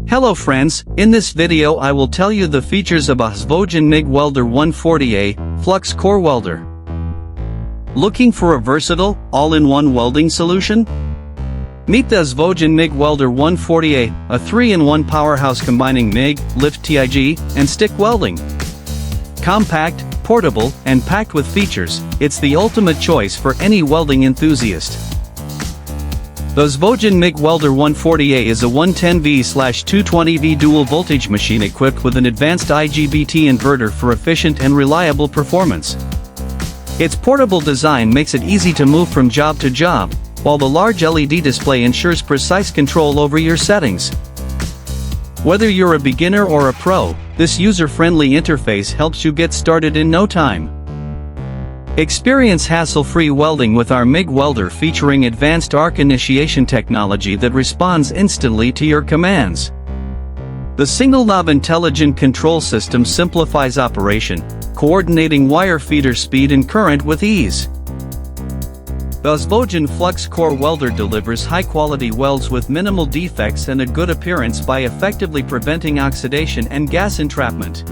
Hello friends, in this video I will tell you the features of a Svogin MIG Welder 140A Flux Core Welder. Looking for a versatile, all-in-one welding solution? Meet the Svogin MIG Welder 140A, a 3-in-1 powerhouse combining MIG, lift TIG, and stick welding. Compact, portable, and packed with features, it's the ultimate choice for any welding enthusiast. The Svogin MIG Welder 140A is a 110V/220V dual voltage machine equipped with an advanced IgBT inverter for efficient and reliable performance. Its portable design makes it easy to move from job to job, while the large LED display ensures precise control over your settings. Whether you're a beginner or a pro, this user-friendly interface helps you get started in no time. Experience hassle-free welding with our MIG welder featuring advanced arc initiation technology that responds instantly to your commands. The single-knob intelligent control system simplifies operation, coordinating wire feeder speed and current with ease. The Svogin Flux Core Welder delivers high-quality welds with minimal defects and a good appearance by effectively preventing oxidation and gas entrapment.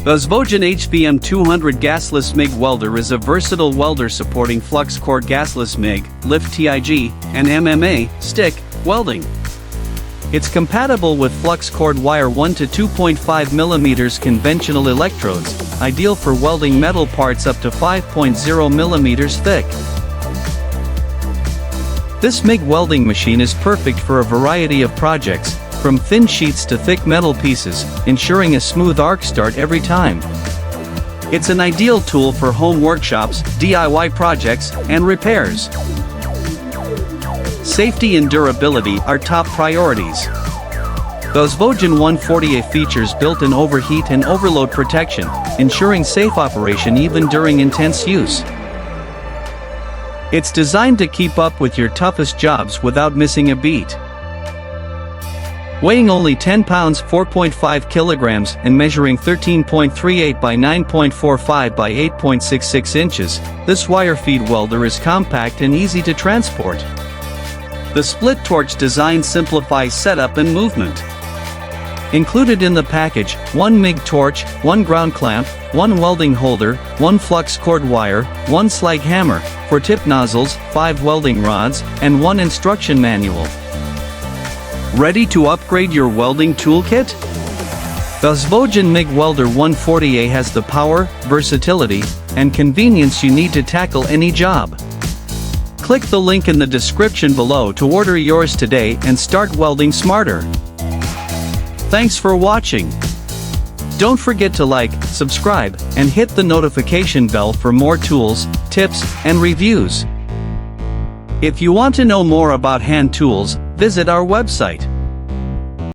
The Svogin HVM 200 gasless MIG welder is a versatile welder supporting flux core gasless MIG, lift TIG, and MMA, stick, welding. It's compatible with flux cord wire 1 to 2.5 mm conventional electrodes, ideal for welding metal parts up to 5.0 mm thick. This MIG welding machine is perfect for a variety of projects, from thin sheets to thick metal pieces, ensuring a smooth arc start every time. It's an ideal tool for home workshops, DIY projects, and repairs. Safety and durability are top priorities. The Svogin 140A features built-in overheat and overload protection, ensuring safe operation even during intense use. It's designed to keep up with your toughest jobs without missing a beat. Weighing only 10 pounds 4.5 kilograms and measuring 13.38 by 9.45 by 8.66 inches, this wire feed welder is compact and easy to transport. The split torch design simplifies setup and movement. Included in the package, 1 MIG torch, 1 ground clamp, 1 welding holder, 1 flux cord wire, 1 slag hammer, 4 tip nozzles, 5 welding rods, and 1 instruction manual. Ready to upgrade your welding toolkit? The Svogin MIG Welder 140A has the power, versatility, and convenience you need to tackle any job. Click the link in the description below to order yours today and start welding smarter. Thanks for watching. Don't forget to like, subscribe, and hit the notification bell for more tools, tips, and reviews. If you want to know more about hand tools, visit our website.